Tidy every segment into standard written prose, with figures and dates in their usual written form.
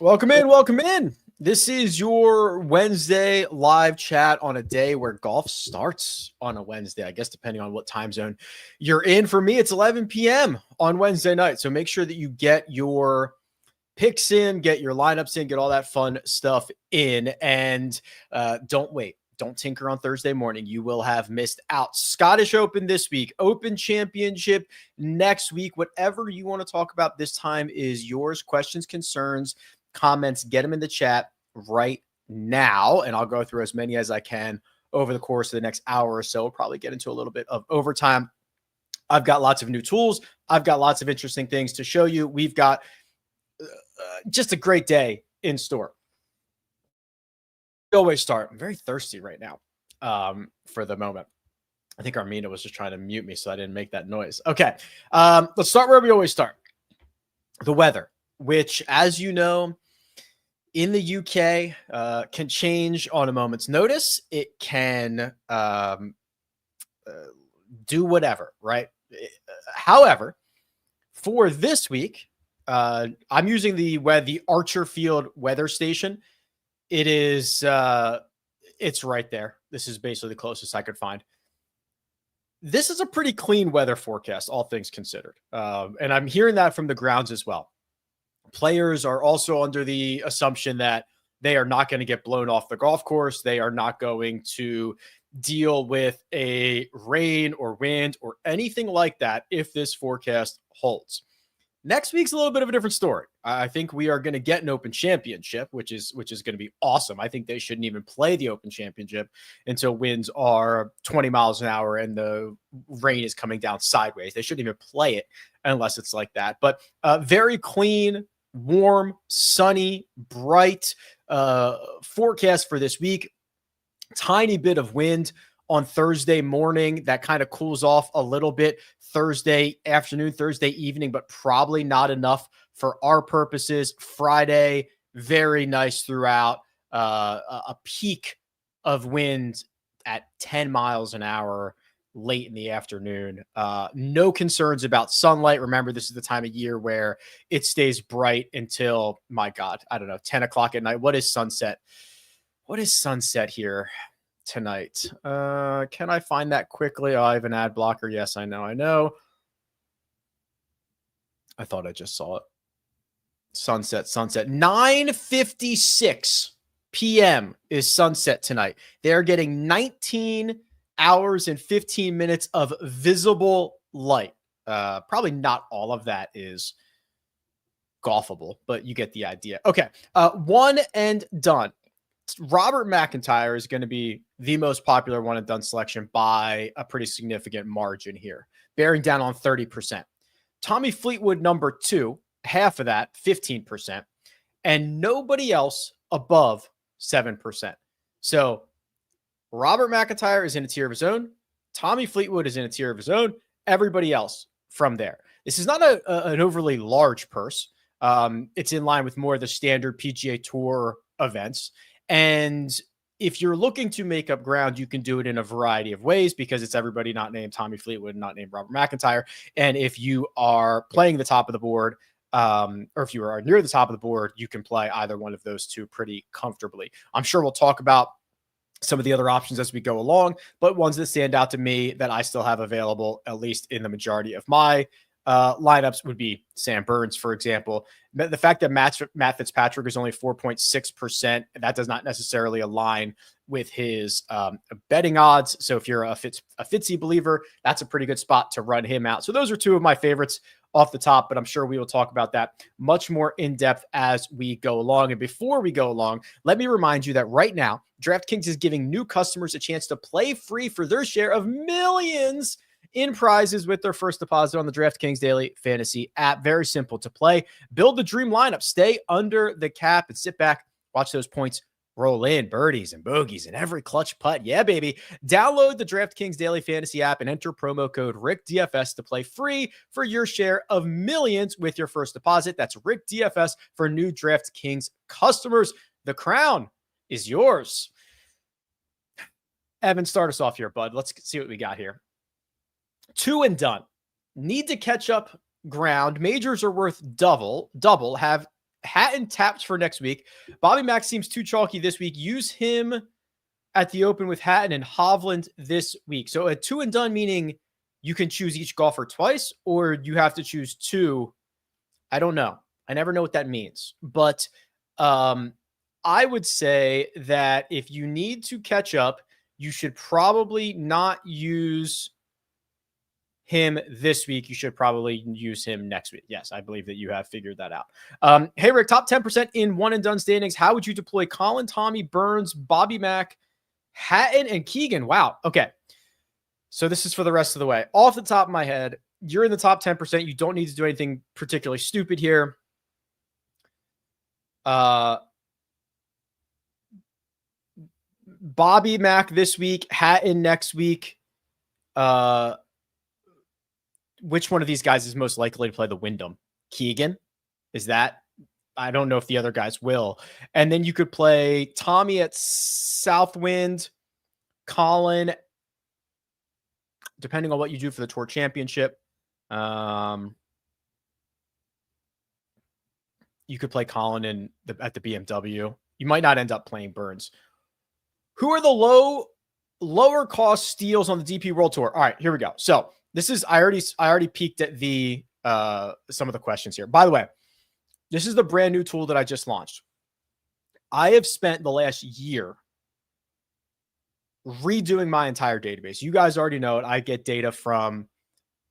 Welcome in. Welcome in. This is your Wednesday live chat on a day where golf starts on a Wednesday, I guess, depending on what time zone you're in. For me, it's 11 p.m. on Wednesday night. So make sure that you get your picks in, get your lineups in, get all that fun stuff in, and don't wait. Don't tinker on Thursday morning. You will have missed out. Scottish Open this week, Open Championship next week. Whatever you want to talk about this time is yours. Questions, concerns, comments, get them in the chat right now, and I'll go through as many as I can over the course of the next hour or so. We'll probably get into a little bit of overtime. I've got lots of new tools. I've got lots of interesting things to show you. We've got just a great day in store. We always start. I'm very thirsty right now for the moment. I think Armina was just trying to mute me so I didn't make that noise. Okay, let's start where we always start. The weather, which, as you know, in the UK can change on a moment's notice. It can do whatever, right? However, for this week, I'm using the Archerfield weather station. It is, it's right there. This is basically the closest I could find. This is a pretty clean weather forecast, all things considered. And I'm hearing that from the grounds as well. Players are also under the assumption that they are not going to get blown off the golf course. They are not going to deal with a rain or wind or anything like that if this forecast holds. Next week's a little bit of a different story. I think we are going to get an Open Championship, which is going to be awesome. I think they shouldn't even play the Open Championship until winds are 20 miles an hour and the rain is coming down sideways. They shouldn't even play it unless it's like that. But very clean, warm, sunny, bright forecast for this week. Tiny bit of wind on Thursday morning that kind of cools off a little bit Thursday afternoon, Thursday evening, but probably not enough for our purposes. Friday, very nice throughout. A peak of wind at 10 miles an hour late in the afternoon. No concerns about sunlight. Remember, this is the time of year where it stays bright until, my God, I don't know, 10 o'clock at night. What is sunset? What is sunset here tonight? Can I find that quickly? Oh, I have an ad blocker. Yes, I know. I thought I just saw it. Sunset. 9:56 p.m. is sunset tonight. They're getting 19 hours and 15 minutes of visible light. Probably not all of that is golfable, but you get the idea. Okay. One and done. Robert McIntyre is going to be the most popular one and done selection by a pretty significant margin here, bearing down on 30%. Tommy Fleetwood, number 2, half of that, 15%, and nobody else above 7%. So Robert McIntyre is in a tier of his own. Tommy Fleetwood is in a tier of his own. Everybody else from there. This is not an overly large purse. It's in line with more of the standard PGA Tour events. And if you're looking to make up ground, you can do it in a variety of ways because it's everybody not named Tommy Fleetwood, not named Robert McIntyre. And if you are playing the top of the board, or if you are near the top of the board, you can play either one of those two pretty comfortably. I'm sure we'll talk about some of the other options as we go along, but ones that stand out to me that I still have available, at least in the majority of my lineups, would be Sam Burns, for example. The fact that Matt Fitzpatrick is only 4.6%, that does not necessarily align with his betting odds. So if you're a Fitzy believer, that's a pretty good spot to run him out. So those are two of my favorites off the top, but I'm sure we will talk about that much more in depth as we go along. And before we go along, let me remind you that right now, DraftKings is giving new customers a chance to play free for their share of millions in prizes with their first deposit on the DraftKings Daily Fantasy app. Very simple to play. Build the dream lineup. Stay under the cap and sit back. Watch those points roll in, birdies and bogeys and every clutch putt. Yeah, baby. Download the DraftKings Daily Fantasy app and enter promo code RickDFS to play free for your share of millions with your first deposit. That's RickDFS for new DraftKings customers. The crown is yours. Evan, start us off here, bud. Let's see what we got here. 2 and done. Need to catch up ground. Majors are worth double. Have Hatton tapped for next week. Bobby Mack seems too chalky this week. Use him at the Open with Hatton and Hovland this week. So a 2 and done, meaning you can choose each golfer twice, or you have to choose 2. I don't know. I never know what that means. But I would say that if you need to catch up, you should probably not use him this week. You should probably use him next week. Yes, I believe that you have figured that out. Hey, Rick, top 10% in 1 and done standings. How would you deploy Colin, Tommy, Burns, Bobby Mack, Hatton, and Keegan? Wow. Okay. So this is for the rest of the way. Off the top of my head, you're in the top 10%. You don't need to do anything particularly stupid here. Bobby Mack this week, Hatton next week. Which one of these guys is most likely to play the Wyndham? Keegan? Is that? I don't know if the other guys will. And then you could play Tommy at Southwind, Colin, depending on what you do for the Tour Championship. You could play Colin at the BMW. You might not end up playing Burns. Who are the lower cost steals on the DP World Tour? All right, here we go. So this is, I already peeked at the some of the questions here. By the way, this is the brand new tool that I just launched. I have spent the last year redoing my entire database. You guys already know it. I get data from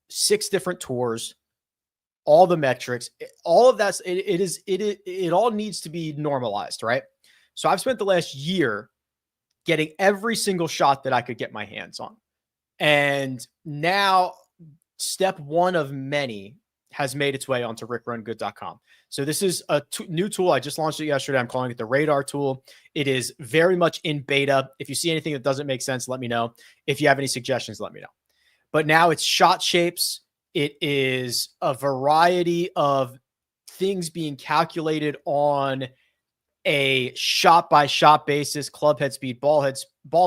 6 different tours, all the metrics, all of that. It all needs to be normalized, right? So I've spent the last year getting every single shot that I could get my hands on. And now step 1 of many has made its way onto rickrungood.com. So this is a new tool. I just launched it yesterday. I'm calling it the Radar tool. It is very much in beta. If you see anything that doesn't make sense, let me know. If you have any suggestions, let me know. But now it's shot shapes. It is a variety of things being calculated on a shot by shot basis, club head speed, ball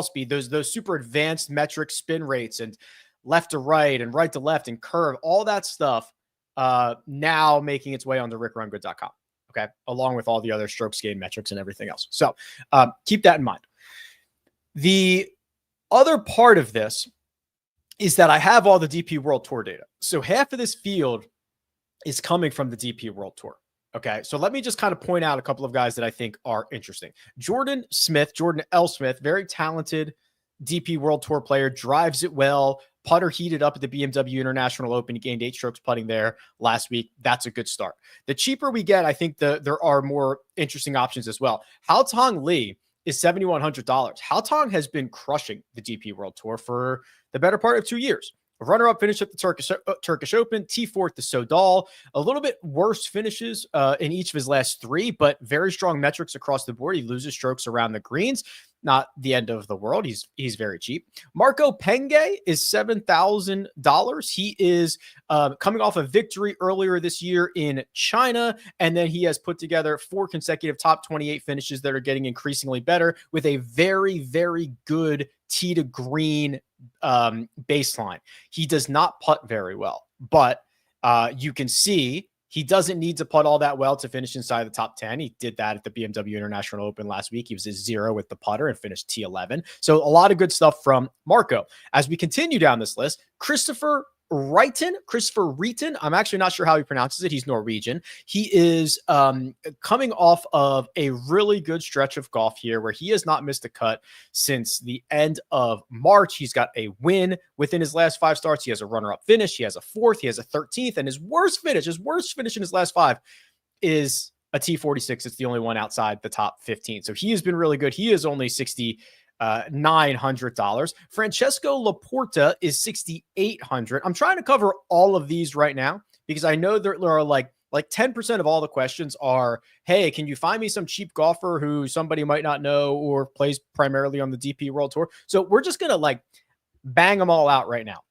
speed, those super advanced metrics, spin rates, and left to right and right to left and curve, all that stuff now making its way onto rickrungood.com. Okay. Along with all the other strokes gained metrics and everything else. So keep that in mind. The other part of this is that I have all the DP World Tour data. So half of this field is coming from the DP World Tour. Okay, so let me just kind of point out a couple of guys that I think are interesting. Jordan L. Smith, very talented DP World Tour player, drives it well. Putter heated up at the BMW International Open. He gained 8 strokes putting there last week. That's a good start. The cheaper we get, I think there are more interesting options as well. Haotong Li is $7,100. Haotong has been crushing the DP World Tour for the better part of 2 years. A runner-up finish at the Turkish Open, T4 at the Sodal. A little bit worse finishes in each of his last 3, but very strong metrics across the board. He loses strokes around the greens. Not the end of the world. He's very cheap. Marco Penge is $7,000. He is coming off a victory earlier this year in China, and then he has put together 4 consecutive top 28 finishes that are getting increasingly better with a very, very good tee to green baseline. He does not putt very well, but you can see he doesn't need to putt all that well to finish inside the top 10. He did that at the BMW International Open last week. He was a 0 with the putter and finished T11. So a lot of good stuff from Marco. As we continue down this list, Christopher Reeton. I'm actually not sure how he pronounces it. He's Norwegian. He is coming off of a really good stretch of golf here where he has not missed a cut since the end of March. He's got a win within his last 5 starts. He has a runner-up finish. He has a 4th. He has a 13th. And his worst finish in his last 5 is a T46. It's the only one outside the top 15. So he has been really good. He is only $900. Francesco Laporta is $6,800. I'm trying to cover all of these right now because I know there are like 10% of all the questions are, hey, can you find me some cheap golfer who somebody might not know or plays primarily on the DP World Tour? So we're just going to bang them all out right now.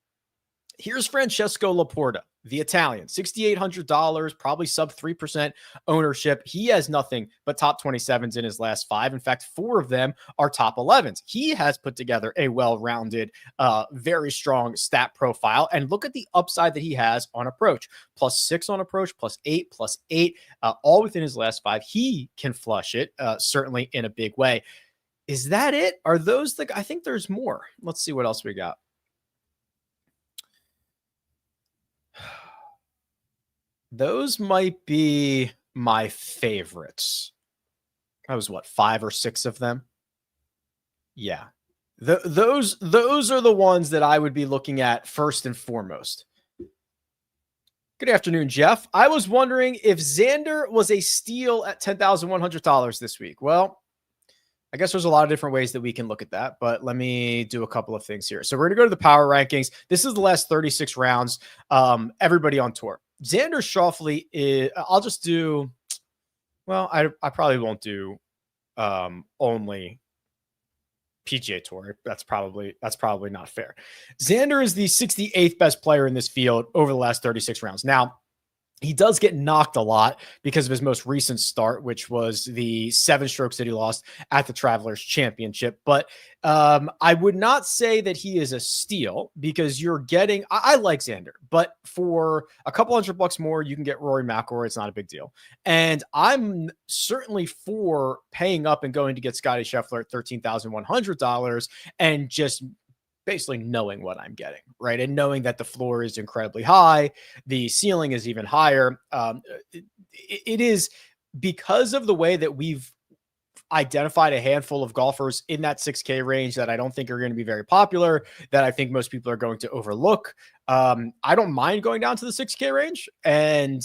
Here's Francesco Laporta. the Italian, $6,800, probably sub 3% ownership. He has nothing but top 27s in his last 5. In fact, 4 of them are top 11s. He has put together a well-rounded, very strong stat profile. And look at the upside that he has on approach. +6 on approach, +8, +8, all within his last 5. He can flush it, certainly in a big way. Is that it? Are those the... I think there's more. Let's see what else we got. Those might be my favorites. That was what, 5 or 6 of them? Yeah. Those are the ones that I would be looking at first and foremost. Good afternoon, Jeff. I was wondering if Xander was a steal at $10,100 this week. Well, I guess there's a lot of different ways that we can look at that, but let me do a couple of things here. So we're going to go to the power rankings. This is the last 36 rounds. Everybody on tour. Xander Schauffele is, I'll just do, well, I probably won't do only PGA Tour. That's probably not fair. Xander is the 68th best player in this field over the last 36 rounds. Now, he does get knocked a lot because of his most recent start, which was the 7 strokes that he lost at the Travelers Championship. But I would not say that he is a steal because you're getting, I like Xander, but for a couple $100 more, you can get Rory McIlroy. It's not a big deal. And I'm certainly for paying up and going to get Scottie Scheffler at $13,100 and just basically knowing what I'm getting, right? And knowing that the floor is incredibly high, the ceiling is even higher. It is because of the way that we've identified a handful of golfers in that 6K range that I don't think are going to be very popular, that I think most people are going to overlook. I don't mind going down to the 6K range, and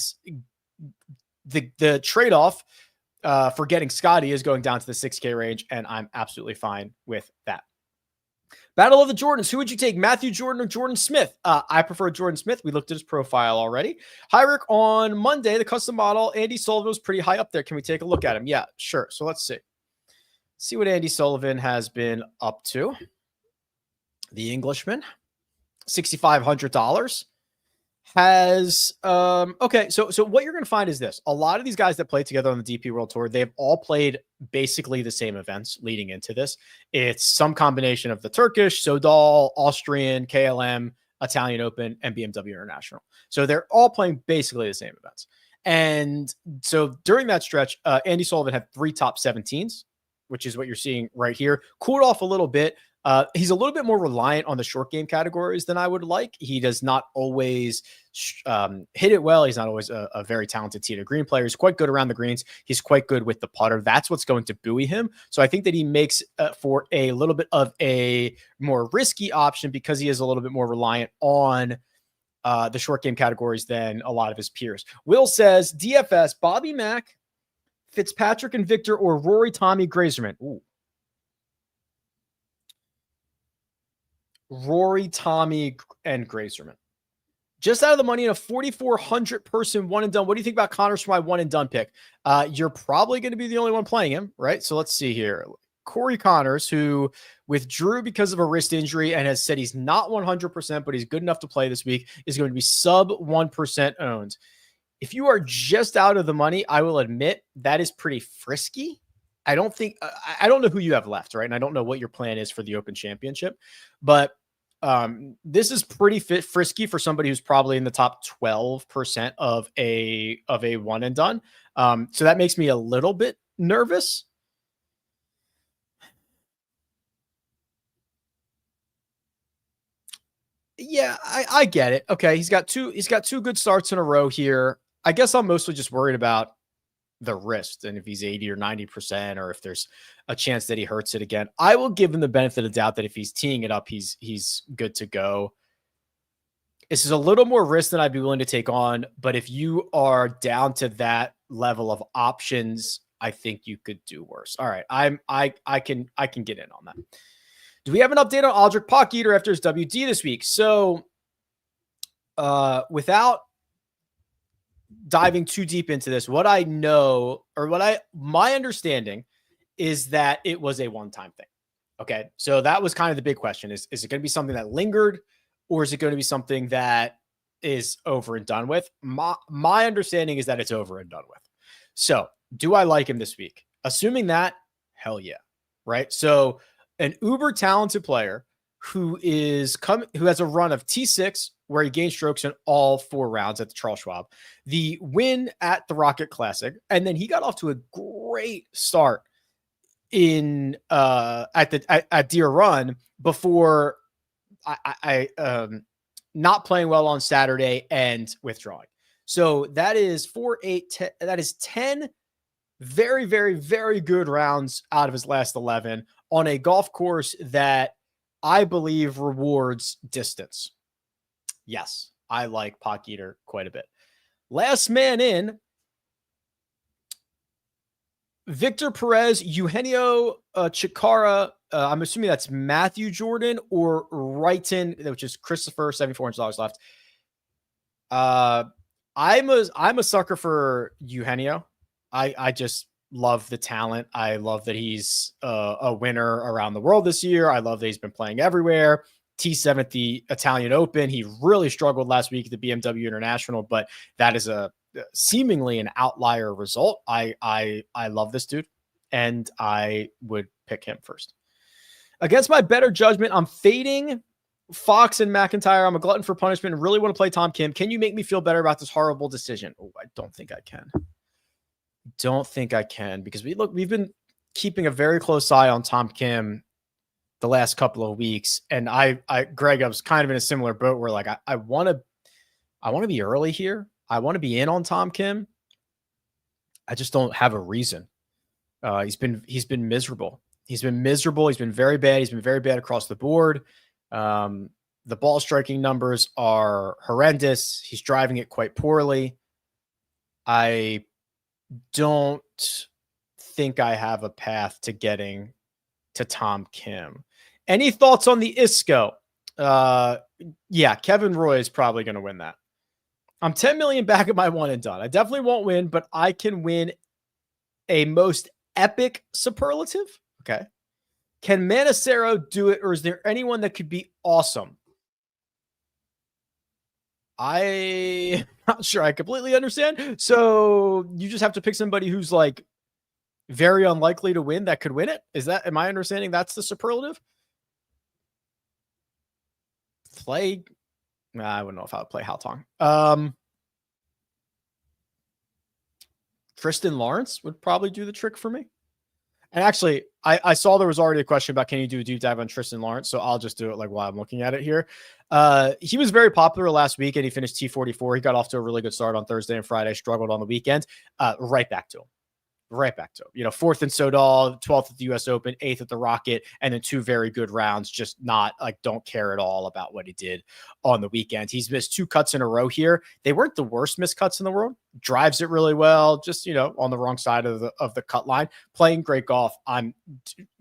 the trade-off for getting Scottie is going down to the 6K range, and I'm absolutely fine with that. Battle of the Jordans. Who would you take, Matthew Jordan or Jordan Smith? I prefer Jordan Smith. We looked at his profile already. Hi, Rick. On Monday, the custom model, Andy Sullivan was pretty high up there. Can we take a look at him? Yeah, sure. So let's see. See what Andy Sullivan has been up to. The Englishman, $6,500. Has okay, so what you're going to find is this: a lot of these guys that play together on the DP World Tour, they've all played basically the same events leading into this. It's some combination of the Turkish, Sodal, Austrian, KLM, Italian Open, and BMW International. So they're all playing basically the same events. And so during that stretch, Andy Sullivan had 3 top 17s, which is what you're seeing right here. Cooled off a little bit. He's a little bit more reliant on the short game categories than I would like. He does not always hit it well. He's not always a very talented tee to green player. He's quite good around the greens. He's quite good with the putter. That's what's going to buoy him. So I think that he makes for a little bit of a more risky option because he is a little bit more reliant on the short game categories than a lot of his peers. Will says, DFS, Bobby Mack, Fitzpatrick and Victor, or Rory, Tommy, Grazerman. Ooh. Rory, Tommy, and Grazerman. Just out of the money in a 4,400 person one and done. What do you think about Connors for my one and done pick? You're probably going to be the only one playing him, right? So let's see here. Corey Connors, who withdrew because of a wrist injury and has said he's not 100%, but he's good enough to play this week, is going to be sub 1% owned. If you are just out of the money, I will admit that is pretty frisky. I don't know who you have left, right? And I don't know what your plan is for the Open Championship, but this is pretty frisky for somebody who's probably in the top 12% of a one and done. So that makes me a little bit nervous. Yeah, I get it. Okay, he's got two good starts in a row here. I guess I'm mostly just worried about the wrist and if he's 80 or 90%, or if there's a chance that he hurts it again. I will give him the benefit of the doubt that if he's teeing it up, he's good to go. This is a little more risk than I'd be willing to take on, but if you are down to that level of options, I think you could do worse. All right, I can get in on that. Do we have an update on Aldrich Pocketer after his WD this week? So without diving too deep into this, what I know, or my understanding is that it was a one-time thing. Okay. So that was kind of the big question. Is it going to be something that lingered, or is it going to be something that is over and done with. My understanding is that it's over and done with. So do I like him this week? Assuming that, hell yeah. Right. So an uber talented player who has a run of T6 where he gained strokes in all 4 rounds at the Charles Schwab, the win at the Rocket Classic, and then he got off to a great start at Deer Run before I not playing well on Saturday and withdrawing. So that is 4, 8, 10, that is 10 very, very, very good rounds out of his last 11 on a golf course that I believe rewards distance. Yes, I like Pock Eater quite a bit. Last man in, Victor Perez, Eugenio Chikara. I'm assuming that's Matthew Jordan or Wrighton, which is Christopher, $7,400 left. I'm a sucker for Eugenio. I just love the talent. I love that he's a winner around the world this year. I love that he's been playing everywhere. T7 at the Italian Open. He really struggled last week at the BMW International, but that is seemingly an outlier result. I love this dude, and I would pick him first. Against my better judgment, I'm fading Fox and McIntyre. I'm a glutton for punishment and really want to play Tom Kim. Can you make me feel better about this horrible decision? Oh, I don't think I can. Because we've been keeping a very close eye on Tom Kim the last couple of weeks. And Greg, I was kind of in a similar boat where like, I want to be early here. I want to be in on Tom Kim. I just don't have a reason. He's been miserable. He's been very bad. He's been very bad across the board. The ball striking numbers are horrendous. He's driving it quite poorly. I don't think I have a path to getting to Tom Kim. Any thoughts on the ISCO? Yeah, Kevin Roy is probably going to win that. I'm 10 million back at my one and done. I definitely won't win, but I can win a most epic superlative. Okay. Can Manacero do it, or is there anyone that could be awesome? I'm not sure I completely understand. So you just have to pick somebody who's like very unlikely to win that could win it. Am I understanding that's the superlative? I wouldn't know if I would play Haotong. Tristan Lawrence would probably do the trick for me. And actually, I saw there was already a question about can you do a deep dive on Tristan Lawrence, so I'll just do it like while I'm looking at it here. He was very popular last week, and he finished T44. He got off to a really good start on Thursday and Friday, struggled on the weekend. Right back to him. 4th in Sodal, 12th at the US Open, 8th at the Rocket, and then 2 very good rounds. Just not like, don't care at all about what he did on the weekend. He's missed 2 cuts in a row here. They weren't the worst missed cuts in the world. Drives it really well, just, on the wrong side of the cut line, playing great golf. I'm,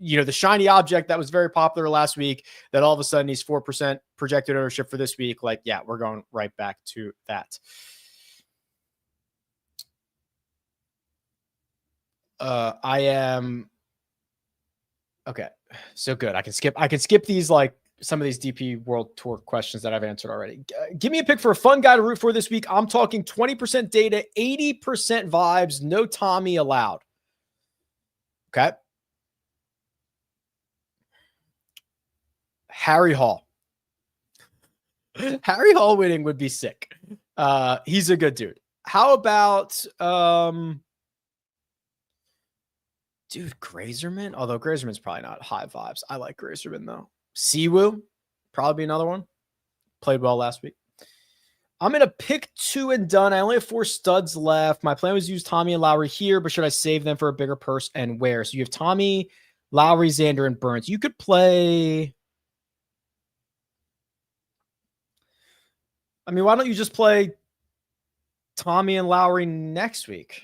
the shiny object that was very popular last week that all of a sudden he's 4% projected ownership for this week. Like, yeah, we're going right back to that. I am okay. So good. I can skip these, like some of these DP World Tour questions that I've answered already. Give me a pick for a fun guy to root for this week. I'm talking 20% data, 80% vibes, no Tommy allowed. Okay. Harry Hall. Harry Hall winning would be sick. He's a good dude. How about, dude, Grazerman? Although Grazerman's probably not high vibes. I like Grazerman, though. Siwoo, probably another one. Played well last week. I'm going to pick 2 and done. I only have 4 studs left. My plan was to use Tommy and Lowry here, but should I save them for a bigger purse and where? So you have Tommy, Lowry, Xander, and Burns. You could play... why don't you just play Tommy and Lowry next week?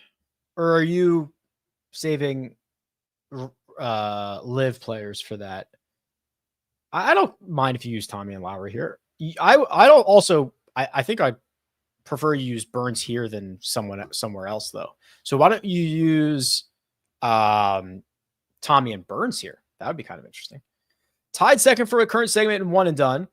Or are you saving live players for that? I don't mind if you use Tommy and Lowry here. I think I prefer you use Burns here than somewhere else though. So why don't you use Tommy and Burns here? That would be kind of interesting. Tied second for a current segment and one and done.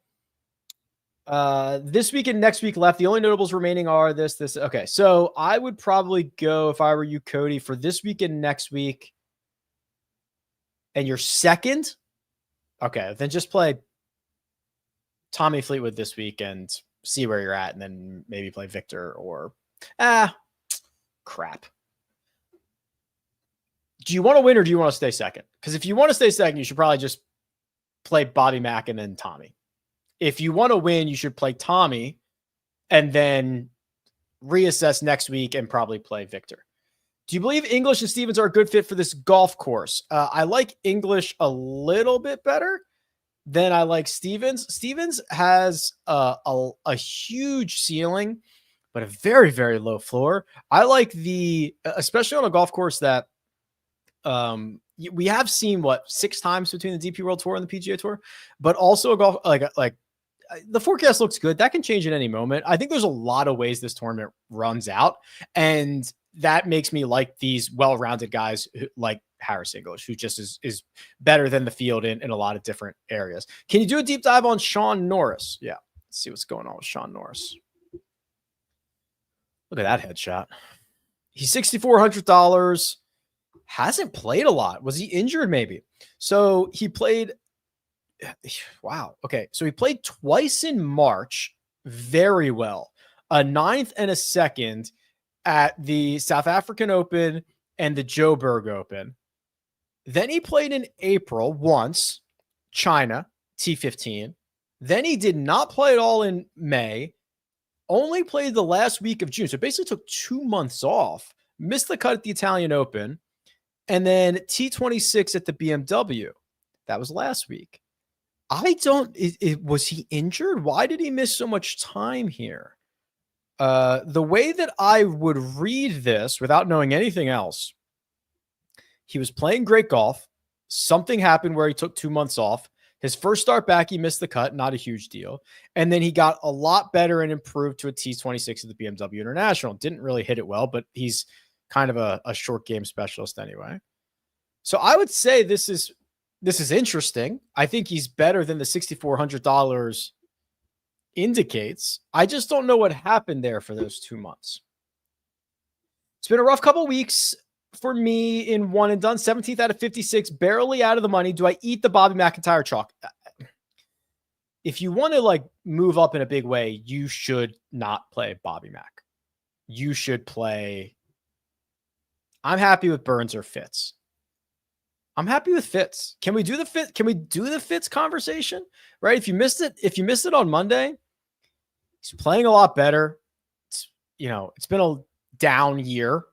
This week and next week left. The only notables remaining are this. Okay. So I would probably go, if I were you, Cody, for this week and next week. And your second? Okay. Then just play Tommy Fleetwood this week and see where you're at. And then maybe play Victor or, crap. Do you want to win or do you want to stay second? Because if you want to stay second, you should probably just play Bobby Mack and then Tommy. If you want to win, you should play Tommy and then reassess next week and probably play Victor. Do you believe English and Stevens are a good fit for this golf course? I like English a little bit better than I like Stevens. Stevens has a huge ceiling, but a very, very low floor. I like especially on a golf course that we have seen 6 times between the DP World Tour and the PGA Tour, but also a golf like the forecast looks good. That can change at any moment. I think there's a lot of ways this tournament runs out, and that makes me like these well-rounded guys like Harris English, who just is better than the field in a lot of different areas. Can you do a deep dive on Sean Norris? Yeah, let's see what's going on with Sean Norris. Look at that headshot. He's $6,400. Hasn't played a lot. Was he injured? Maybe. So he played. Wow. Okay. So he played twice in March. Very well. A 9th and a 2nd at the South African Open and the Joburg Open. Then he played in April once, China, T15. Then he did not play at all in May. Only played the last week of June. So basically took 2 months off. Missed the cut at the Italian Open. And then T26 at the BMW. That was last week. Was he injured? Why did he miss so much time here? The way that I would read this without knowing anything else, he was playing great golf. Something happened where he took 2 months off. His first start back, he missed the cut, not a huge deal. And then he got a lot better and improved to a T26 at the BMW International. Didn't really hit it well, but he's kind of a short game specialist anyway. So I would say this is interesting. I think he's better than the $6,400 indicates. I just don't know what happened there for those 2 months. It's been a rough couple weeks for me in one and done. 17th out of 56, barely out of the money. Do I eat the Bobby McIntyre chalk? If you want to move up in a big way, you should not play Bobby Mack. You should play. I'm happy with Burns or Fitz. I'm happy with Fitz. Can we do the Fitz? Can we do the Fitz conversation? Right? If you missed it on Monday, he's playing a lot better. It's been a down year,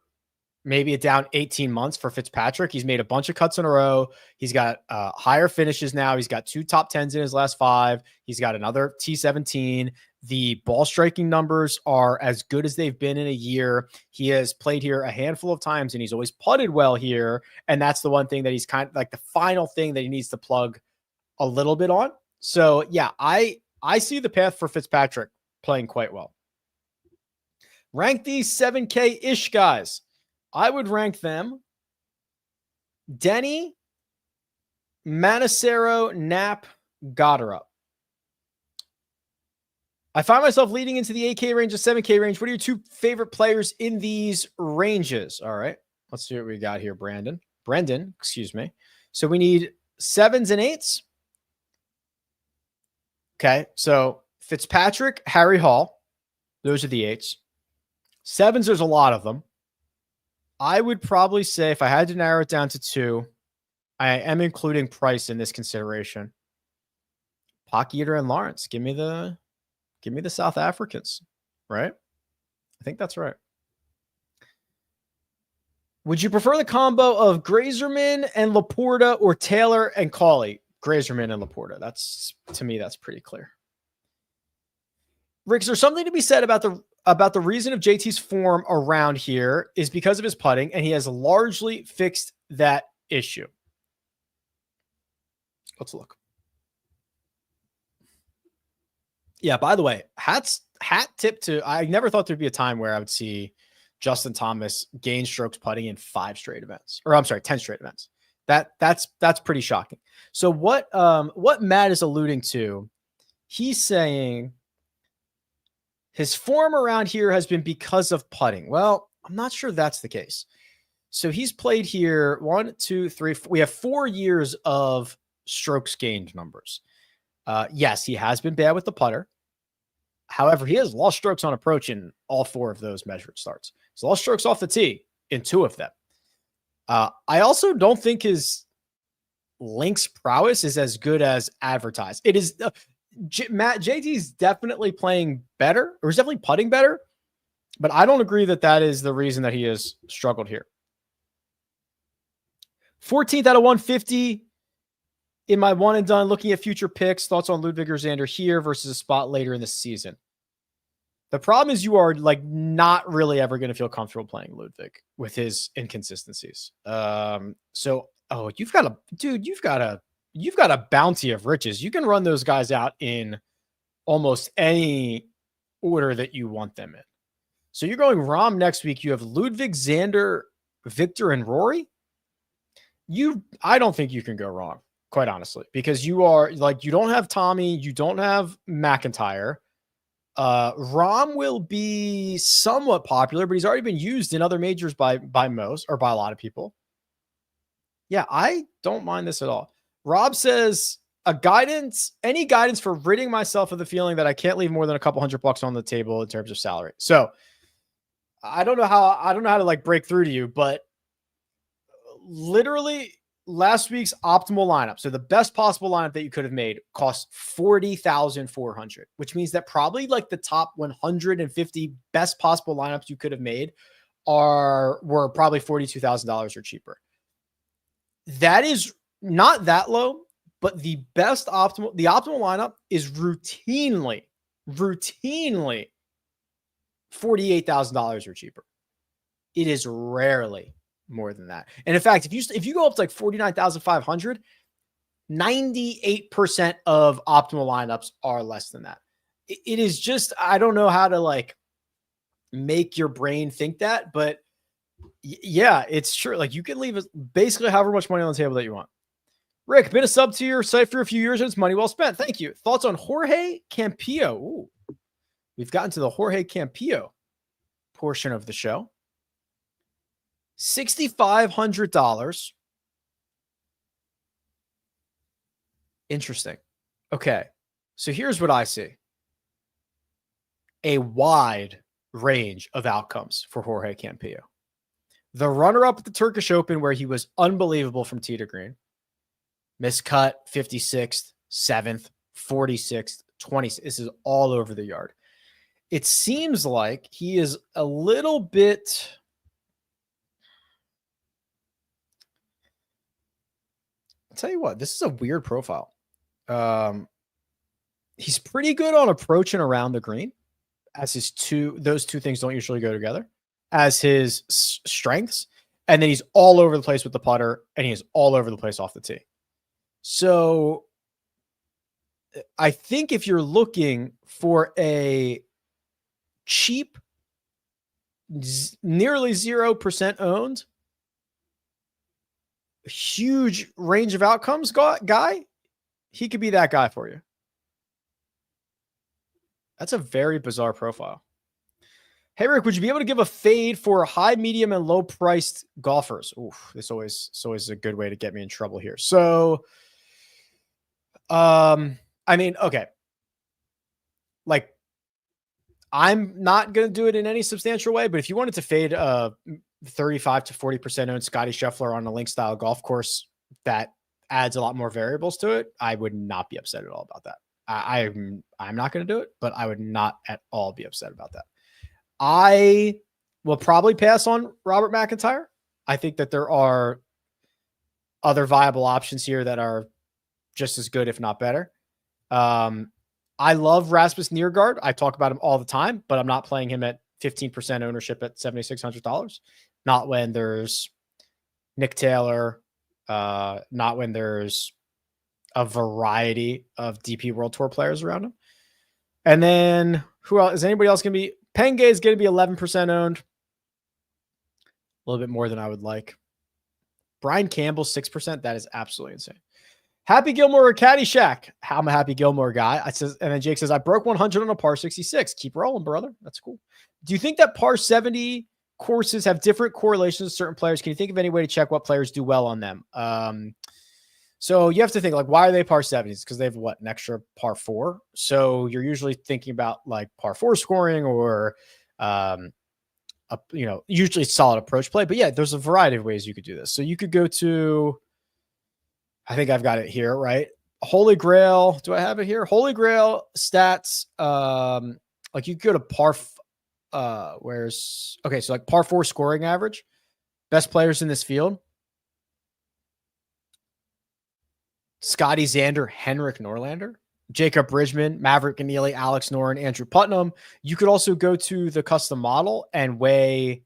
maybe a down 18 months for Fitzpatrick. He's made a bunch of cuts in a row. He's got higher finishes now. He's got 2 top 10s in his last 5. He's got another T17. The ball striking numbers are as good as they've been in a year. He has played here a handful of times and he's always putted well here. And that's the one thing that he's kind of like the final thing that he needs to plug a little bit on. So yeah, I see the path for Fitzpatrick playing quite well. Rank these 7K-ish guys. I would rank them Denny, Manacero, Knapp, Goddard. I find myself leading into the 8K range, the 7K range. What are your 2 favorite players in these ranges? All right, let's see what we got here, Brendan, excuse me. So we need 7s and 8s. Okay, so Fitzpatrick, Harry Hall. Those are the 8s. 7s, there's a lot of them. I would probably say if I had to narrow it down to 2, I am including Price in this consideration. Pock-Eater and Lawrence. Give me the South Africans, right? I think that's right. Would you prefer the combo of Grazerman and Laporta or Taylor and Cauley? Grazerman and Laporta. To me, that's pretty clear. Rick, is there something to be said about the reason of JT's form around here is because of his putting, and he has largely fixed that issue? Let's look. Yeah, by the way, hat tip to, I never thought there'd be a time where I would see Justin Thomas gain strokes putting in 5 straight events, or I'm sorry, 10 straight events. That's pretty shocking. So what Matt is alluding to, he's saying His form around here has been because of putting. Well, I'm not sure that's the case. So he's played here 1, 2, 3. We have 4 years of strokes gained numbers. Yes, he has been bad with the putter. However, he has lost strokes on approach in all 4 of those measured starts. He's lost strokes off the tee in 2 of them. I also don't think his links prowess is as good as advertised. It is JT's definitely playing better, or he's definitely putting better, but I don't agree that that is the reason that he has struggled here. 14th out of 150 in my one and done. Looking at future picks, thoughts on Ludwig or Xander here versus a spot later in the season. The problem is you are like not really ever going to feel comfortable playing Ludwig with his inconsistencies. You've got a bounty of riches. You can run those guys out in almost any order that you want them in. So you're going Rom next week. You have Ludwig, Xander, Victor, and Rory. I don't think you can go wrong, quite honestly, because you don't have Tommy, you don't have McIntyre. Rom will be somewhat popular, but he's already been used in other majors by most, or by a lot of people. Yeah, I don't mind this at all. Rob says any guidance for ridding myself of the feeling that I can't leave more than a couple $100 on the table in terms of salary. So I don't know how to like break through to you, but literally last week's optimal lineup. So the best possible lineup that you could have made cost $40,400, which means that probably like the top 150 best possible lineups you could have made were probably $42,000 or cheaper. That is not that low, but the optimal lineup is routinely $48,000 or cheaper. It is rarely more than that. And in fact, if you go up to like 49,500, 98% of optimal lineups are less than that. It is just, I don't know how to like make your brain think that, but yeah, it's true. Like you can leave basically however much money on the table that you want. Rick, been a sub to your site for a few years and it's money well spent. Thank you. Thoughts on Jorge Campio? Ooh, we've gotten to the Jorge Campio portion of the show. $6,500. Interesting. Okay. So here's what I see. A wide range of outcomes for Jorge Campio. The runner-up at the Turkish Open, where he was unbelievable from tee to green. Miscut, 56th, 7th, 46th, 20th. This is all over the yard. It seems like he is a little bit... I'll tell you what, this is a weird profile. He's pretty good on approach and around the green, as those two things don't usually go together, as his strengths. And then he's all over the place with the putter, and he is all over the place off the tee. So I think if you're looking for a cheap, nearly 0% owned, huge range of outcomes guy, he could be that guy for you. That's a very bizarre profile. Hey, Rick, would you be able to give a fade for high, medium, and low priced golfers? Oof, this is always a good way to get me in trouble here. So, I mean, okay. Like, I'm not going to do it in any substantial way, but if you wanted to fade 35 to 40% owned Scotty Scheffler on a link style golf course that adds a lot more variables to it, I would not be upset at all about that. I'm not going to do it, but I would not at all be upset about that. I will probably pass on Robert McIntyre. I think that there are other viable options here that are just as good, if not better. I love Rasmus Niergaard. I talk about him all the time, but I'm not playing him at 15% ownership at $7,600. Not when there's Nick Taylor, not when there's a variety of DP World Tour players around him. And then who else? Is anybody else going to be? Penge is going to be 11% owned. A little bit more than I would like. Brian Campbell, 6%. That is absolutely insane. Happy Gilmore or Caddyshack? I'm a Happy Gilmore guy. And then Jake says, I broke 100 on a par 66. Keep rolling, brother. That's cool. Do you think that par 70 courses have different correlations with certain players? Can you think of any way to check what players do well on them? So you have to think, like, why are they par 70s? Because they have an extra par 4. So you're usually thinking about like par 4 scoring or, usually solid approach play. But yeah, there's a variety of ways you could do this. So you could go to, I think I've got it here, right? Holy Grail. Do I have it here? Holy Grail stats. Like you could go to par. So like par 4 scoring average, best players in this field. Scotty Xander, Henrik Norlander, Jacob Bridgman, Maverick Keneally, Alex Noren, Andrew Putnam. You could also go to the custom model and weigh.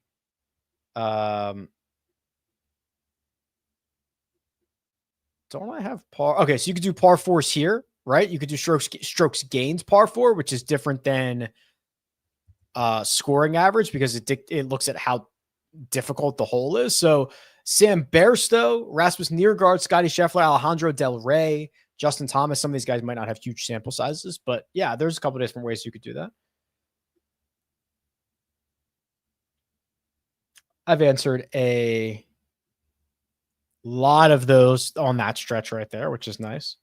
Don't I have par? Okay, so you could do par 4s here, right? You could do strokes gains par 4, which is different than scoring average because it looks at how difficult the hole is. So Sam Bairstow, Rasmus Niergaard, Scotty Scheffler, Alejandro Del Rey, Justin Thomas. Some of these guys might not have huge sample sizes, but yeah, there's a couple of different ways you could do that. I've answered a lot of those on that stretch right there, which is nice.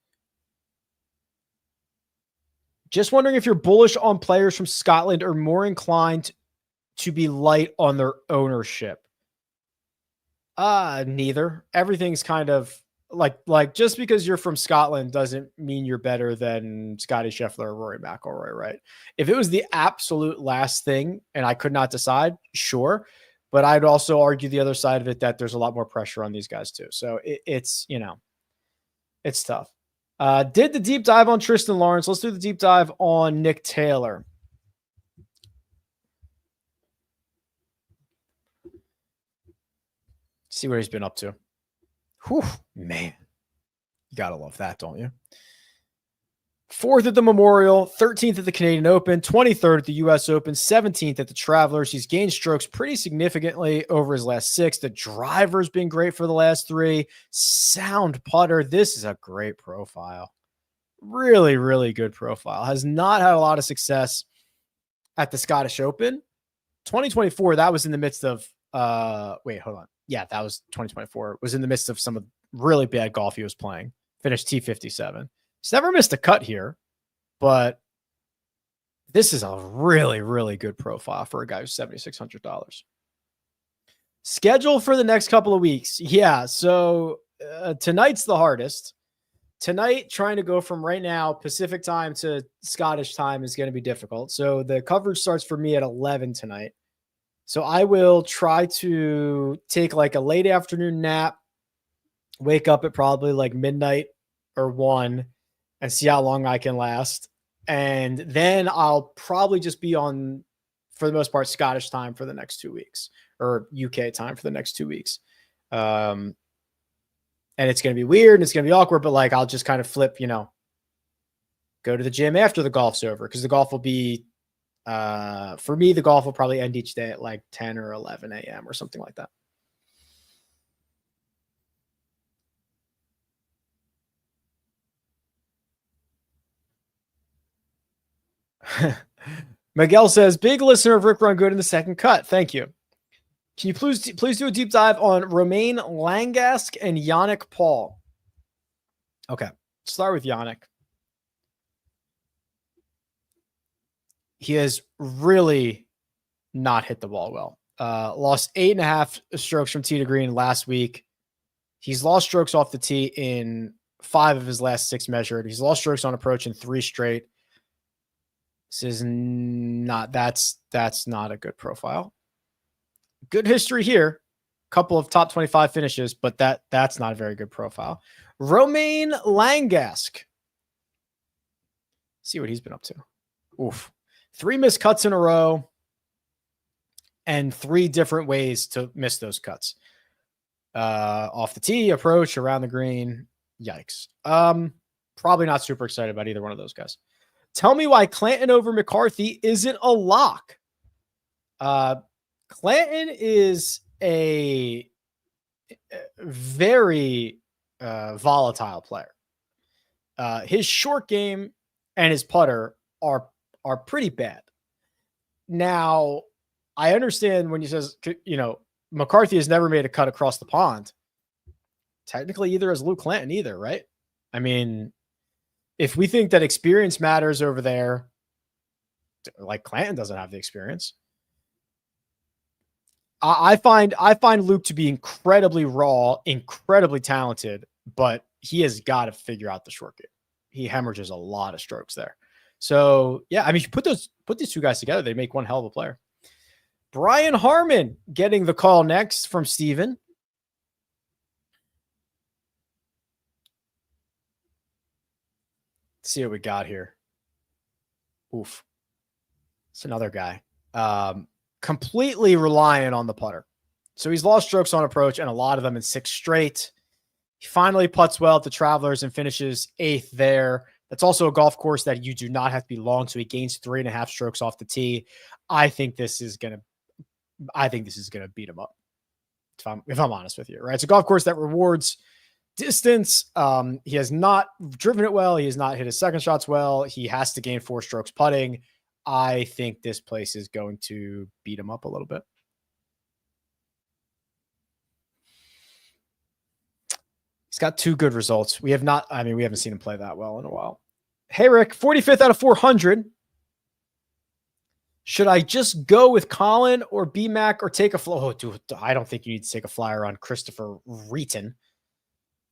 Just wondering if you're bullish on players from Scotland or more inclined to be light on their ownership. Neither. Everything's kind of like just because you're from Scotland doesn't mean you're better than Scotty Scheffler or Rory McIlroy, right? If it was the absolute last thing and I could not decide, sure. But I'd also argue the other side of it that there's a lot more pressure on these guys too. So it's it's tough. Did the deep dive on Tristan Lawrence. Let's do the deep dive on Nick Taylor. See what he's been up to. Whew, man. You got to love that, don't you? 4th at the Memorial, 13th at the Canadian Open, 23rd at the U.S. Open, 17th at the Travelers. He's gained strokes pretty significantly over his last 6. The driver's been great for the last 3. Sound putter. This is a great profile. Really, really good profile. Has not had a lot of success at the Scottish Open. 2024, that was in the midst of wait, hold on. Yeah, that was 2024. It was in the midst of some of really bad golf he was playing. Finished T57. He's never missed a cut here, but this is a really, really good profile for a guy who's $7,600. Schedule for the next couple of weeks. Yeah, so tonight's the hardest. Tonight, trying to go from right now, Pacific time to Scottish time is going to be difficult. So the coverage starts for me at 11 tonight. So I will try to take like a late afternoon nap, wake up at probably like midnight or 1 and see how long I can last. And then I'll probably just be on, for the most part, Scottish time for the next 2 weeks or UK time for the next 2 weeks. And it's going to be weird and it's going to be awkward, but like, I'll just kind of flip, go to the gym after the golf's over. Cause the golf will be, for me, the golf will probably end each day at like 10 or 11 a.m. or something like that. Miguel says, big listener of Rick Run Good in the second cut. Thank you. Can you please do a deep dive on Romain Langask and Yannik Paul? Okay. Start with Yannik. He has really not hit the ball well. Lost 8.5 strokes from tee to green last week. He's lost strokes off the tee in 5 of his last 6 measured. He's lost strokes on approach in 3 straight. This is not, that's not a good profile. Good history here. Couple of top 25 finishes, but that's not a very good profile. Romain Langask. See what he's been up to. Oof. 3 missed cuts in a row and 3 different ways to miss those cuts. Off the tee, approach, around the green. Yikes. Probably not super excited about either one of those guys. Tell me why Clanton over McCarthy isn't a lock. Clanton is a very volatile player. His short game and his putter are pretty bad. Now, I understand when he says, McCarthy has never made a cut across the pond. Technically, either has Luke Clanton either, right? I mean, if we think that experience matters over there, like Clanton doesn't have the experience. I find Luke to be incredibly raw, incredibly talented, but he has got to figure out the short game. He hemorrhages a lot of strokes there. So yeah, I mean, you put these two guys together, they make one hell of a player. Brian Harmon getting the call next from Steven. Let's see what we got here. Oof. It's another guy. Completely reliant on the putter. So he's lost strokes on approach and a lot of them in 6 straight. He finally putts well at the Travelers and finishes 8th there. That's also a golf course that you do not have to be long. So he gains 3.5 strokes off the tee. I think this is going to beat him up. If I'm honest with you, right? It's a golf course that rewards distance. He has not driven it well. He has not hit his second shots well. He has to gain 4 strokes putting. I think this place is going to beat him up a little bit. He's got 2 good results. We haven't seen him play that well in a while. Hey, Rick, 45th out of 400. Should I just go with Colin or BMAC or take a flow? Oh, dude, I don't think you need to take a flyer on Christopher Reeton.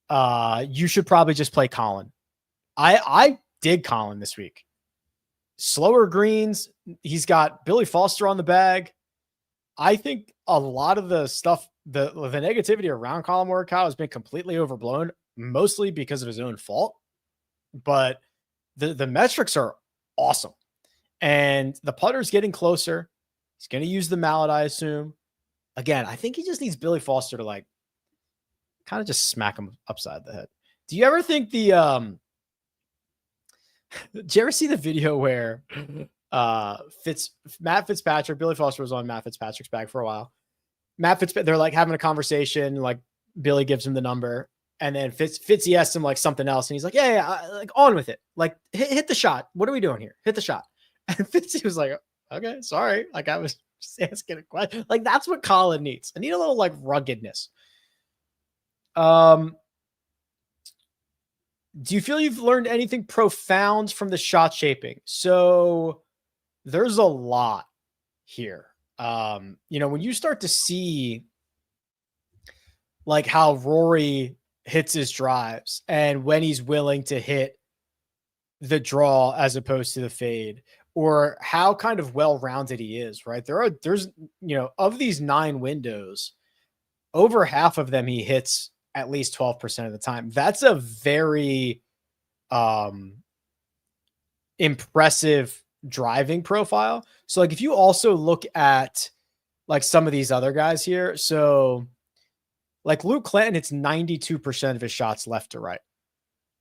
You should probably just play Colin. I dig Colin this week. Slower greens. He's got Billy Foster on the bag. I think a lot of the stuff, the negativity around Colin Morikawa has been completely overblown, mostly because of his own fault. But the metrics are awesome. And the putter's getting closer. He's going to use the mallet, I assume. Again, I think he just needs Billy Foster to kind of just smack him upside the head. Do you ever think did you ever see the video where Matt Fitzpatrick, Billy Foster was on Matt Fitzpatrick's bag for a while. They're having a conversation, Billy gives him the number, and then Fitzy asks him something else, and he's like, yeah, on with it. Hit the shot. What are we doing here? Hit the shot. And Fitzy was like, okay, sorry. I was just asking a question. That's what Colin needs. I need a little ruggedness. Do you feel you've learned anything profound from the shot shaping? So there's a lot here. When you start to see how Rory hits his drives and when he's willing to hit the draw as opposed to the fade, or how kind of well-rounded he is, right? There's of these 9 windows, over half of them he hits at least 12% of the time. That's a very impressive driving profile. So if you also look at some of these other guys here, so Luke Clanton hits 92% of his shots left to right.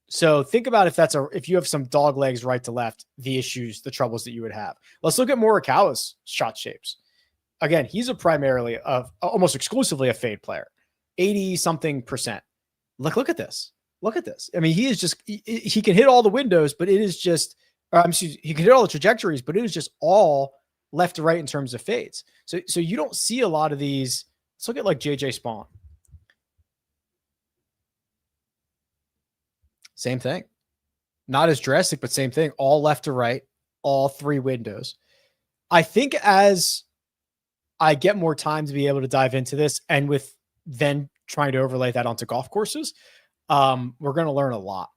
So think about if you have some dog legs right to left, the troubles that you would have. Let's look at Morikawa's shot shapes. Again, he's primarily almost exclusively a fade player, 80 something percent. Look at this. Look at this. I mean, he can hit all the windows, but it is just, he can hit all the trajectories, but it is just all left to right in terms of fades. So you don't see a lot of these. Let's look at JJ Spawn. Same thing. Not as drastic, but same thing. All left to right, all 3 windows. I think as I get more time to be able to dive into this, and with then trying to overlay that onto golf courses, we're going to learn a lot.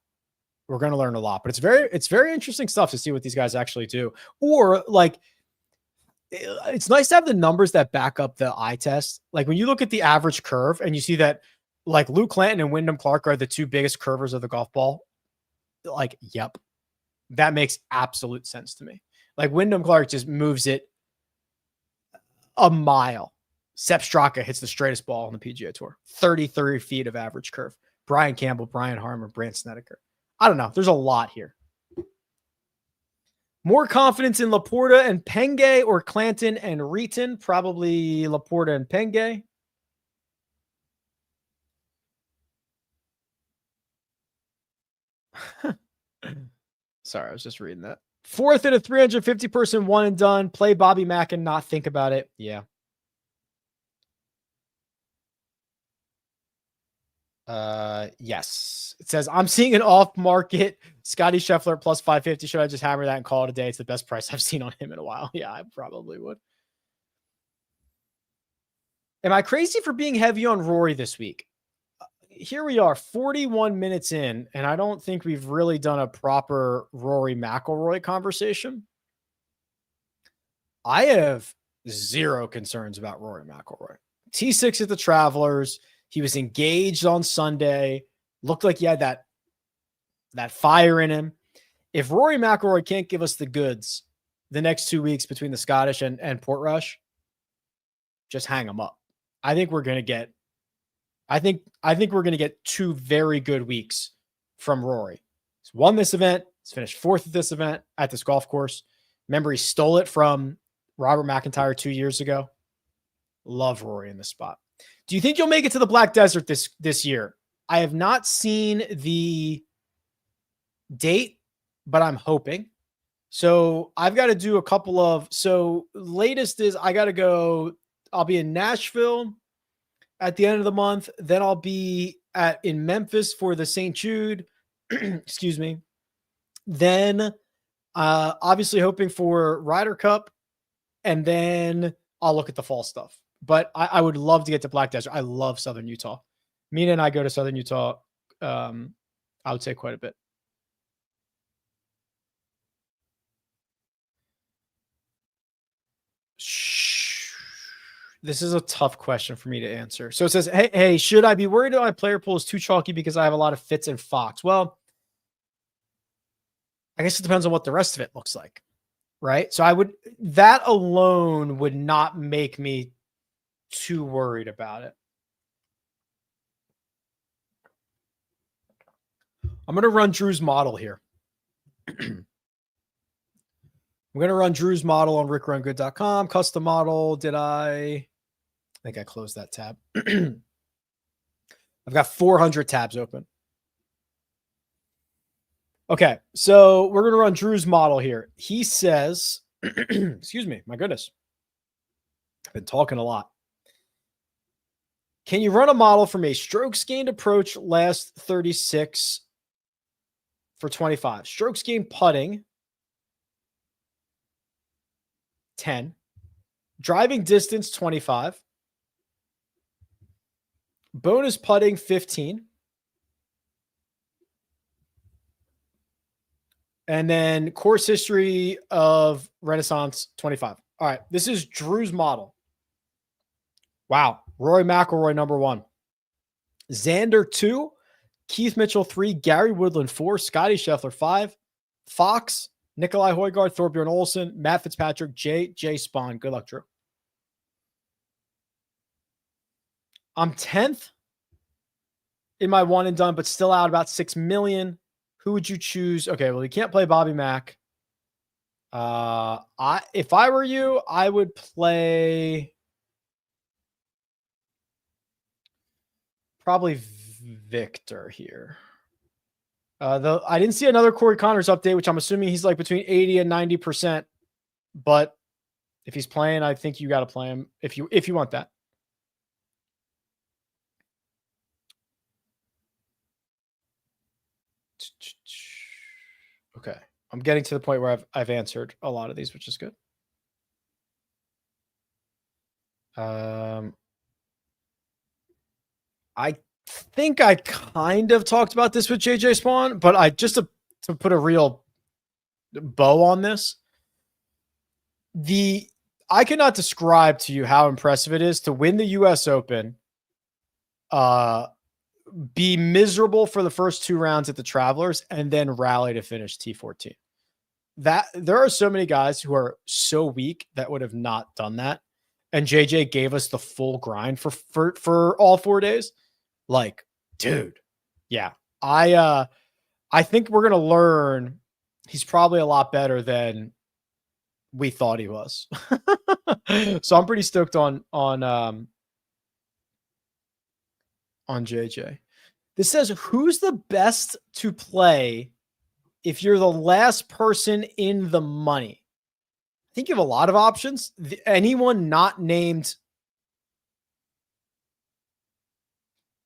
But it's very interesting stuff to see what these guys actually do. Or it's nice to have the numbers that back up the eye test. When you look at the average curve and you see that Luke Clanton and Wyndham Clark are the 2 biggest curvers of the golf ball. Yep. That makes absolute sense to me. Wyndham Clark just moves it a mile. Sepp Straka hits the straightest ball on the PGA Tour. 33 feet of average curve. Brian Campbell, Brian Harmon, Brant Snedeker. I don't know. There's a lot here. More confidence in Laporta and Penge or Clanton and Reeton? Probably Laporta and Penge. Sorry, I was just reading that. Fourth in a 350 person one and done. Play Bobby Mack and not think about it. Yeah. Yes. It says, I'm seeing an off market Scotty Scheffler plus 550. Should I just hammer that and call it a day? It's the best price I've seen on him in a while. Yeah, I probably would. Am I crazy for being heavy on Rory this week? Here we are, 41 minutes in, and I don't think we've really done a proper Rory McIlroy conversation. I have zero concerns about Rory McIlroy. T6 at the Travelers. He was engaged on Sunday. Looked like he had that fire in him. If Rory McIlroy can't give us the goods the next 2 weeks between the Scottish and Portrush, just hang him up. I think we're going to get we're going to get 2 very good weeks from Rory. He's won this event. He's finished 4th at this event at this golf course. Remember, he stole it from Robert McIntyre 2 years ago. Love Rory in this spot. Do you think you'll make it to the Black Desert this year? I have not seen the date, but I'm hoping. So I've got to do a couple of, so latest is I got to go, I'll be in Nashville at the end of the month. Then I'll be in Memphis for the St. Jude, excuse me. Then obviously hoping for Ryder Cup, and then I'll look at the fall stuff. But I would love to get to Black Desert. I love Southern Utah. Mina and I go to Southern Utah, I would say quite a bit. This is a tough question for me to answer. So it says, hey, should I be worried that my player pool is too chalky because I have a lot of Fitz and Fox? Well, I guess it depends on what the rest of it looks like, right? So that alone would not make me too worried about it. I'm going to run Drew's model here. I'm going to run Drew's model on rickrungood.com. Custom model. I think I closed that tab. I've got 400 tabs open. Okay, so we're going to run Drew's model here. He says, excuse me, my goodness. I've been talking a lot. Can you run a model from a strokes gained approach last 36 for 25? Strokes gained putting, 10. Driving distance, 25. Bonus putting, 15. And then course history of Renaissance, 25. All right, this is Drew's model. Wow. Rory McIlroy, number 1. Xander, 2. Keith Mitchell, 3. Gary Woodland, 4. Scotty Scheffler, 5. Fox, Nikolai Højgaard, Thorbjørn Olsen, Matt Fitzpatrick, J. Spawn. Good luck, Drew. I'm 10th in my one and done, but still out about 6 million. Who would you choose? Okay, well, you can't play Bobby Mack. If I were you, I would play probably Victor here. I didn't see another Corey Connors update, which I'm assuming he's like between 80 and 90%. But if he's playing, I think you got to play him if you want that. Okay, I'm getting to the point where I've answered a lot of these, which is good. I think I kind of talked about this with JJ Spawn, but I just to put a real bow on this, I cannot describe to you how impressive it is to win the US Open, be miserable for the first 2 rounds at the Travelers, and then rally to finish T14. That there are so many guys who are so weak that would have not done that. And JJ gave us the full grind for all 4 days. Like, dude, yeah. I think we're going to learn he's probably a lot better than we thought he was. So I'm pretty stoked on JJ. This says, who's the best to play if you're the last person in the money, I think you have a lot of options. Anyone not named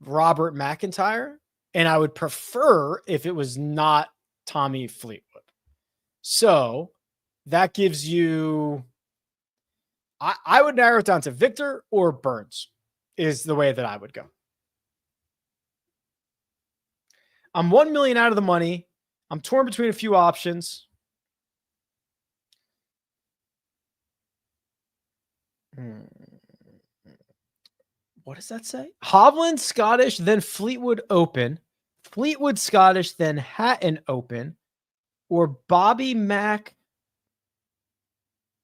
Robert McIntyre, and I would prefer if it was not Tommy Fleetwood. So that gives you, I would narrow it down to Victor or Burns is the way that I would go. I'm 1 million out of the money. I'm torn between a few options. What does that say? Hovland, Scottish, then Fleetwood Open. Fleetwood, Scottish, then Hatton Open. Or Bobby Mack,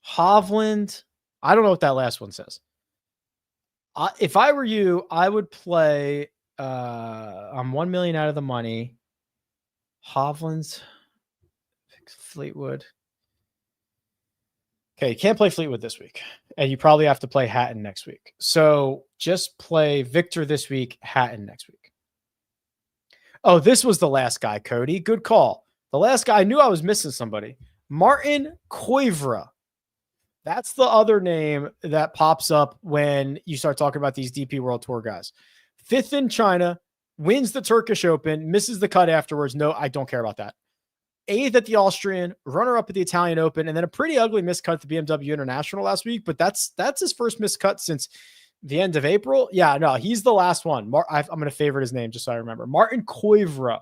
Hovland. I don't know what that last one says. If I were you, I would play. I'm 1 million out of the money. Hovland's, Fleetwood. Okay, you can't play Fleetwood this week, and you probably have to play Hatton next week. So just play Victor this week, Hatton next week. Oh, this was the last guy, Cody. Good call. The last guy, I knew I was missing somebody. Martin Koivra. That's the other name that pops up when you start talking about these DP World Tour guys. 5th in China, wins the Turkish Open, misses the cut afterwards. No, I don't care about that. 8th at the Austrian, runner-up at the Italian Open, and then a pretty ugly miscut at the BMW International last week, but that's his first miscut since the end of April. Yeah, no, he's the last one. I'm going to favorite his name just so I remember. Martin Koivra.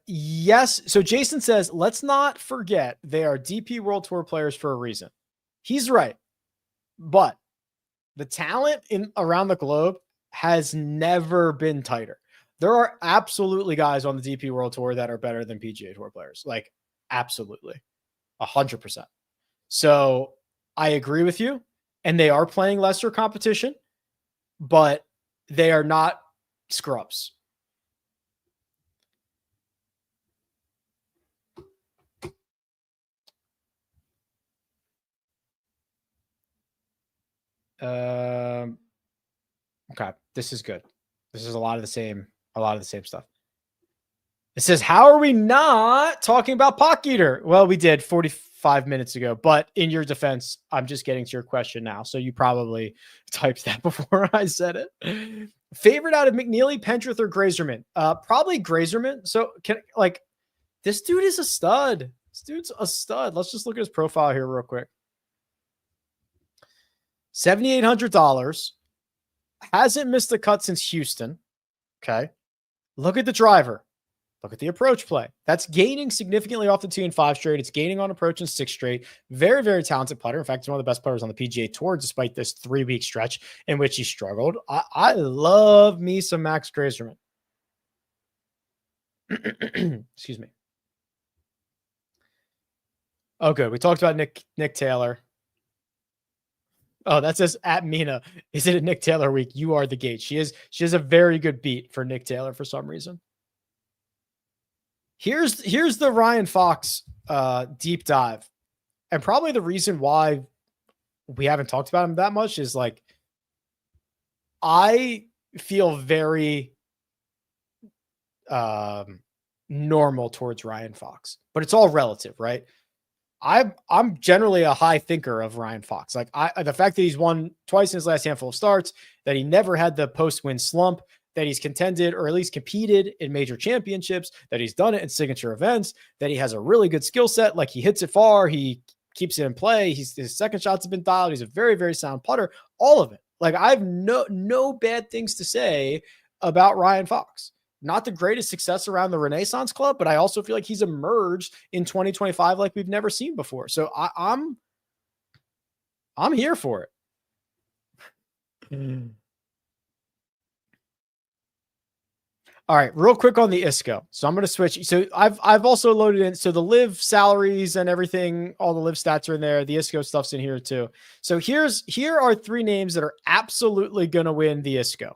Yes. So Jason says, let's not forget they are DP World Tour players for a reason. He's right. But the talent around the globe has never been tighter. There are absolutely guys on the DP World Tour that are better than PGA Tour players. Like, absolutely. 100%. So I agree with you. And they are playing lesser competition, but they are not scrubs. Okay. This is good. This is a lot of the same stuff. It says, how are we not talking about Pock Eater? Well, we did 45 minutes ago, but in your defense, I'm just getting to your question now. So you probably typed that before I said it. Favorite out of McNeely, Pentrith, or Grazerman? Probably Grazerman. So this dude is a stud. This dude's a stud. Let's just look at his profile here real quick. $7,800. Hasn't missed a cut since Houston. Okay. Look at the driver. Look at the approach play. That's gaining significantly off the tee in 5 straight. It's gaining on approach in 6 straight. Very, very talented putter. In fact, he's one of the best putters on the PGA Tour, despite this 3-week stretch in which he struggled. I love me some Max Grazerman. Excuse me. Oh, good. We talked about Nick Taylor. Oh, that says at Mina. Is it a Nick Taylor week? You are the gate. She has a very good beat for Nick Taylor for some reason. Here's the Ryan Fox deep dive. And probably the reason why we haven't talked about him that much is like, I feel very normal towards Ryan Fox, but it's all relative, right? I'm generally a high thinker of Ryan Fox. Like the fact that he's won twice in his last handful of starts, that he never had the post-win slump, that he's contended or at least competed in major championships, that he's done it in signature events, that he has a really good skill set. Like he hits it far. He keeps it in play. His second shots have been dialed. He's a very, very sound putter. All of it. Like I have no bad things to say about Ryan Fox. Not the greatest success around the Renaissance Club, but I also feel like he's emerged in 2025 like we've never seen before. So I'm here for it. All right, real quick on the ISCO. So I'm going to switch. So I've also loaded in. So the live salaries and everything, all the live stats are in there. The ISCO stuff's in here too. So here are 3 names that are absolutely going to win the ISCO.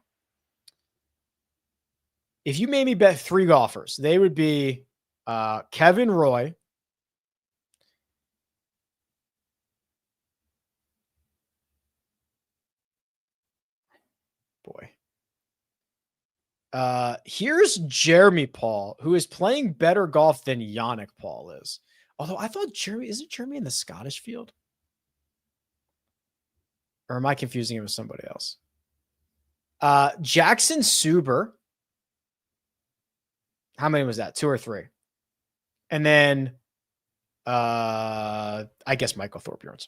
If you made me bet 3 golfers, they would be Kevin Roy, boy, Here's Jeremy Paul, who is playing better golf than Yannik Paul is. Although I thought isn't Jeremy in the Scottish field? Or am I confusing him with somebody else? Jackson Suber. How many was that? 2 or 3? And then I guess Michael Thorbjorns.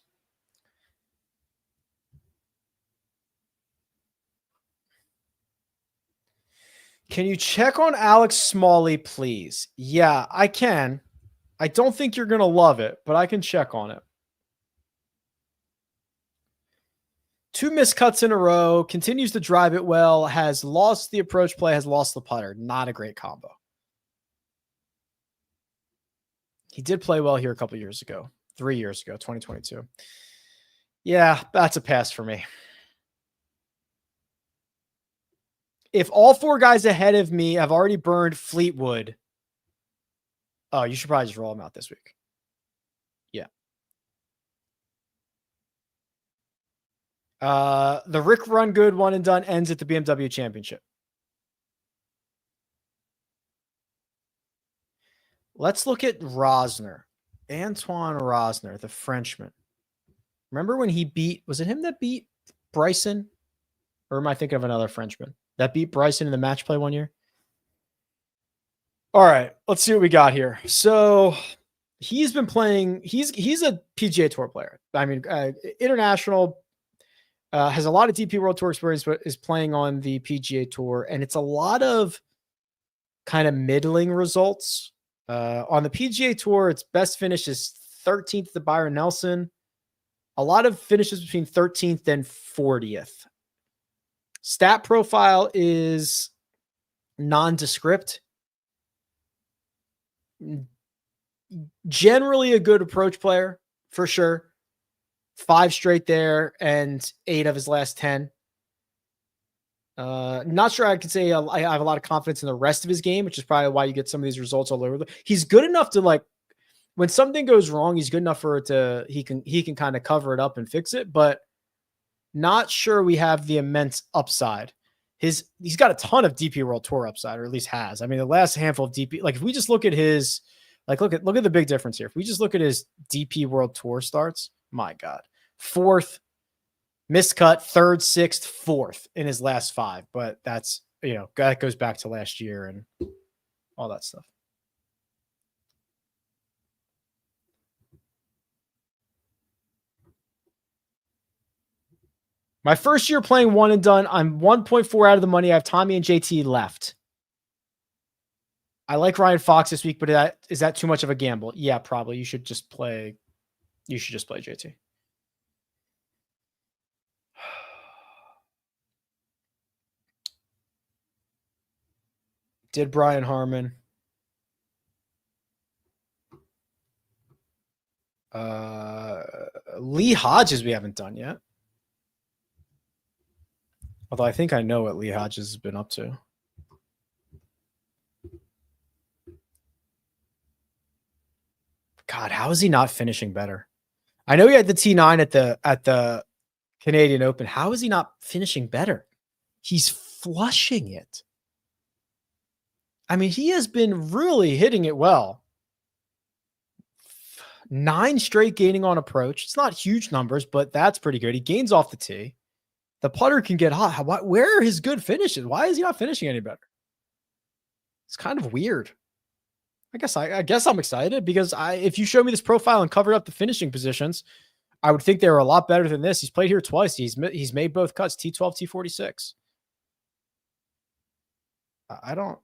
Can you check on Alex Smalley, please? Yeah, I can. I don't think you're going to love it, but I can check on it. 2 missed cuts in a row, continues to drive it well, has lost the approach play, has lost the putter. Not a great combo. He did play well here a couple years ago, 3 years ago, 2022. Yeah, that's a pass for me. If all 4 guys ahead of me have already burned Fleetwood, oh, you should probably just roll them out this week. Yeah. The Rick Run Good one and done ends at the BMW Championship. Let's look at Rosner. Antoine Rosner, the Frenchman. Remember when he beat, was it him that beat Bryson? Or am I thinking of another Frenchman that beat Bryson in the match play one year? All right, let's see what we got here. So he's been playing, he's a PGA Tour player. I mean, international, has a lot of DP World Tour experience, but is playing on the PGA Tour. And it's a lot of kind of middling results. On the PGA Tour, its best finish is 13th to Byron Nelson. A lot of finishes between 13th and 40th. Stat profile is nondescript. Generally a good approach player, for sure. 5 straight there and 8 of his last 10. Not sure I could say I have a lot of confidence in the rest of his game, which is probably why you get some of these results all over. He's good enough to, like, when something goes wrong, he's good enough for it to, he can kind of cover it up and fix it, but not sure we have the immense upside. He's got a ton of DP World Tour upside, or at least has. I mean, the last handful of DP, like if we just look at his, like, look at the big difference here. If we just look at his DP World Tour starts, my God, 4th, missed cut, 3rd, 6th, 4th in his last 5. But that's, you know, that goes back to last year and all that stuff. My first year playing one and done. I'm 1.4 out of the money. I have Tommy and JT left. I like Ryan Fox this week, but is that too much of a gamble? Yeah, probably. You should just play JT. Did Brian Harmon. Lee Hodges we haven't done yet. Although I think I know what Lee Hodges has been up to. God, how is he not finishing better? I know he had the T9 at the Canadian Open. How is he not finishing better? He's flushing it. I mean, he has been really hitting it well. 9 straight gaining on approach. It's not huge numbers, but that's pretty good. He gains off the tee. The putter can get hot. Where are his good finishes? Why is he not finishing any better? It's kind of weird. I guess I'm excited because if you show me this profile and covered up the finishing positions, I would think they were a lot better than this. He's played here twice. He's made both cuts, T12, T46. I don't.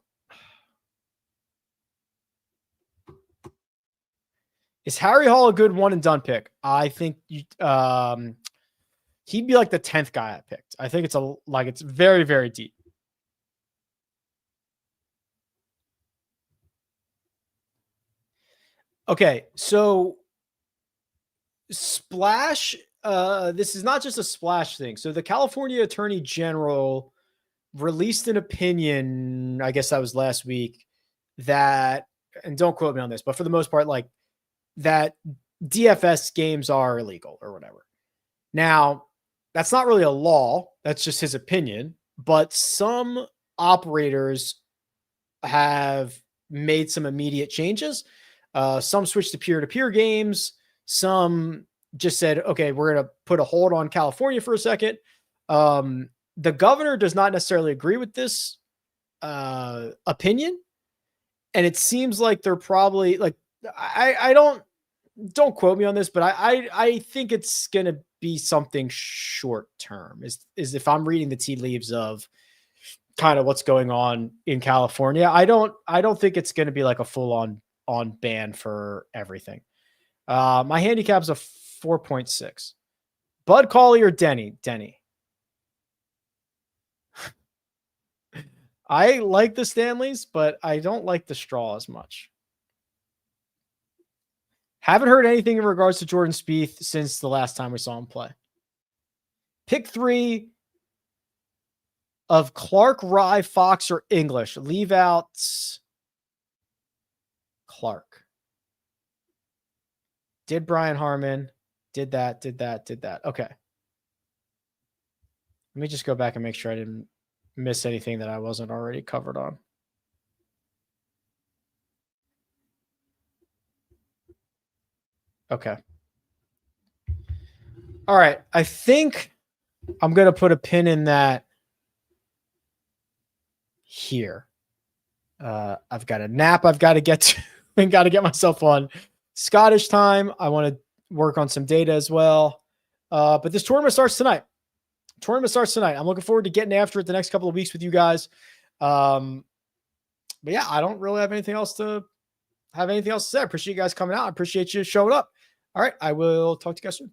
Is Harry Hall a good one and done pick? I think he'd be like the 10th guy I picked. I think it's very, very deep. Okay, so Splash, this is not just a Splash thing. So the California Attorney General released an opinion, I guess that was last week, that, and don't quote me on this, but for the most part, like, that DFS games are illegal or whatever. Now, that's not really a law. That's just his opinion. But some operators have made some immediate changes. Some switched to peer-to-peer games. Some just said, okay, we're going to put a hold on California for a second. The governor does not necessarily agree with this opinion. And it seems like they're probably like, I don't quote me on this, but I think it's going to be something short term is if I'm reading the tea leaves of kind of what's going on in California. I don't think it's going to be like a full on ban for everything. My handicap's a 4.6. Bud Cauley or Denny? Denny. I like the Stanleys, but I don't like the straw as much. Haven't heard anything in regards to Jordan Spieth since the last time we saw him play. Pick 3 of Clark, Rye, Fox, or English. Leave out Clark. Did Brian Harman. Did that. Okay. Let me just go back and make sure I didn't miss anything that I wasn't already covered on. Okay. All right. I think I'm going to put a pin in that here. I've got a nap I've got to get to and got to get myself on Scottish time. I want to work on some data as well. But this tournament starts tonight. I'm looking forward to getting after it the next couple of weeks with you guys. But yeah, I don't really have anything else to say. I appreciate you guys coming out. I appreciate you showing up. All right. I will talk to you guys soon.